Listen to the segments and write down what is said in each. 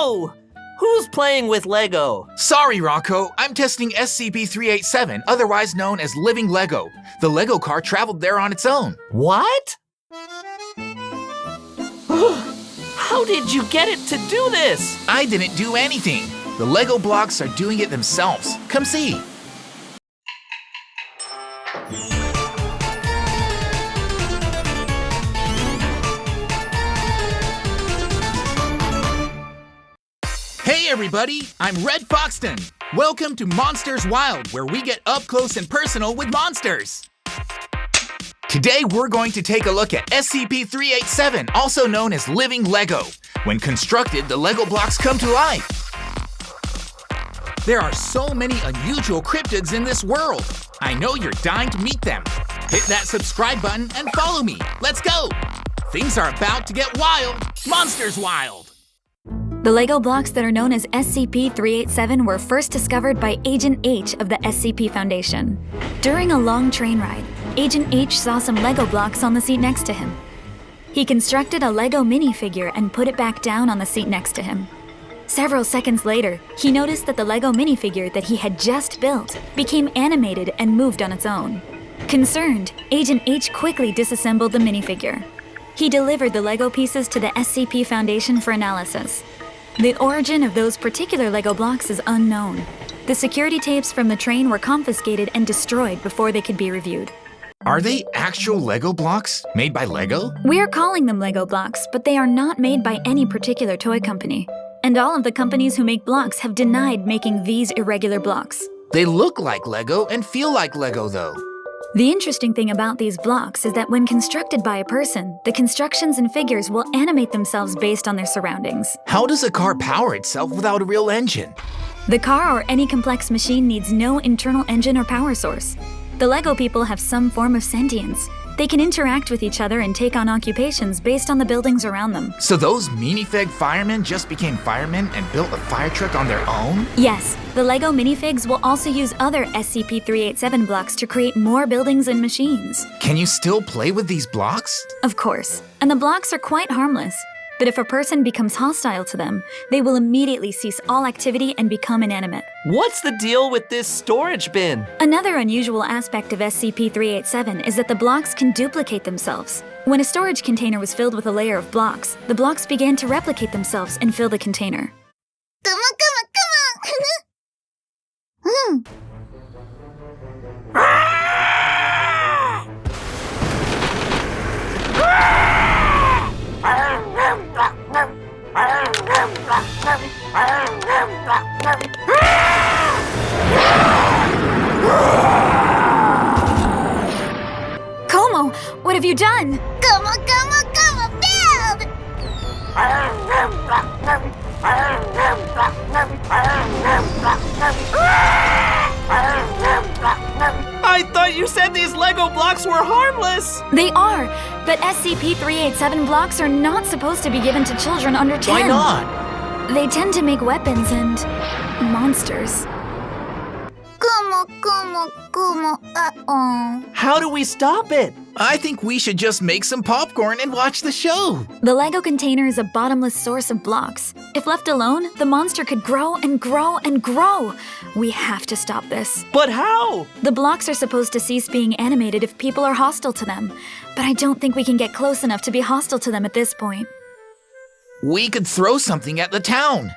Whoa! Who's playing with Lego? Sorry, Rocco. I'm testing SCP-387, otherwise known as Living Lego. The Lego car traveled there on its own. What? How did you get it to do this? I didn't do anything. The Lego blocks are doing it themselves. Come see. Hey everybody, I'm Red Foxton. Welcome to Monsters Wild, where we get up close and personal with monsters. Today we're going to take a look at SCP-387, also known as Living Lego. When constructed, the Lego blocks come to life. There are so many unusual cryptids in this world. I know you're dying to meet them. Hit that subscribe button and follow me. Let's go! Things are about to get wild. Monsters Wild! The Lego blocks that are known as SCP-387 were first discovered by Agent H of the SCP Foundation. During a long train ride, Agent H saw some Lego blocks on the seat next to him. He constructed a Lego minifigure and put it back down on the seat next to him. Several seconds later, he noticed that the Lego minifigure that he had just built became animated and moved on its own. Concerned, Agent H quickly disassembled the minifigure. He delivered the Lego pieces to the SCP Foundation for analysis. The origin of those particular Lego blocks is unknown. The security tapes from the train were confiscated and destroyed before they could be reviewed. Are they actual Lego blocks made by Lego? We're calling them Lego blocks, but they are not made by any particular toy company. And all of the companies who make blocks have denied making these irregular blocks. They look like Lego and feel like Lego though. The interesting thing about these blocks is that when constructed by a person, the constructions and figures will animate themselves based on their surroundings. How does a car power itself without a real engine? The car or any complex machine needs no internal engine or power source. The Lego people have some form of sentience. They can interact with each other and take on occupations based on the buildings around them. So those minifig firemen just became firemen and built a fire truck on their own? Yes, the Lego minifigs will also use other SCP-387 blocks to create more buildings and machines. Can you still play with these blocks? Of course, and the blocks are quite harmless. But if a person becomes hostile to them, they will immediately cease all activity and become inanimate. What's the deal with this storage bin? Another unusual aspect of SCP-387 is that the blocks can duplicate themselves. When a storage container was filled with a layer of blocks, the blocks began to replicate themselves and fill the container. Come on. Como, what have you done? Come on, build! I thought you said these Lego blocks were harmless! They are, but SCP-387 blocks are not supposed to be given to children under 10. Why not? They tend to make weapons and monsters. How do we stop it? I think we should just make some popcorn and watch the show. The Lego container is a bottomless source of blocks. If left alone, the monster could grow and grow and grow. We have to stop this. But how? The blocks are supposed to cease being animated if people are hostile to them, but I don't think we can get close enough to be hostile to them at this point. We could throw something at the town.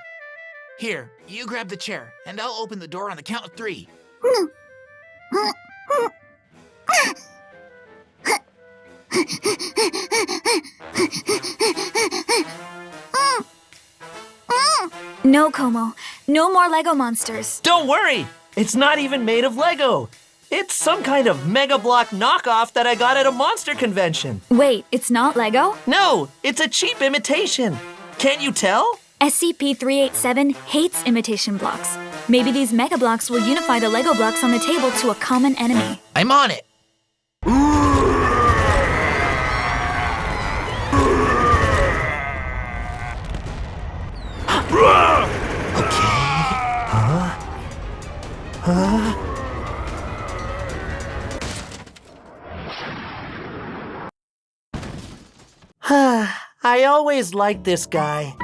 Here, you grab the chair, and I'll open the door on the count of 3. No, Como. No more Lego monsters. Don't worry! It's not even made of Lego. It's some kind of Mega Block knockoff that I got at a monster convention. Wait, it's not Lego? No, it's a cheap imitation. Can't you tell? SCP-387 hates imitation blocks. Maybe these Mega Blocks will unify the Lego blocks on the table to a common enemy. I'm on it. I always liked this guy.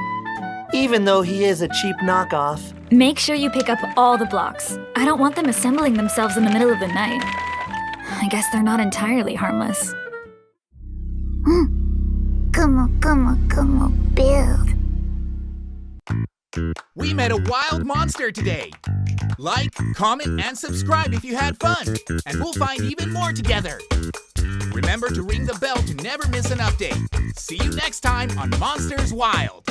even though he is a cheap knockoff. Make sure you pick up all the blocks. I don't want them assembling themselves in the middle of the night. I guess they're not entirely harmless. Come on, build. We met a wild monster today. Like, comment, and subscribe if you had fun, and we'll find even more together. Remember to ring the bell to never miss an update. See you next time on Monsters Wild.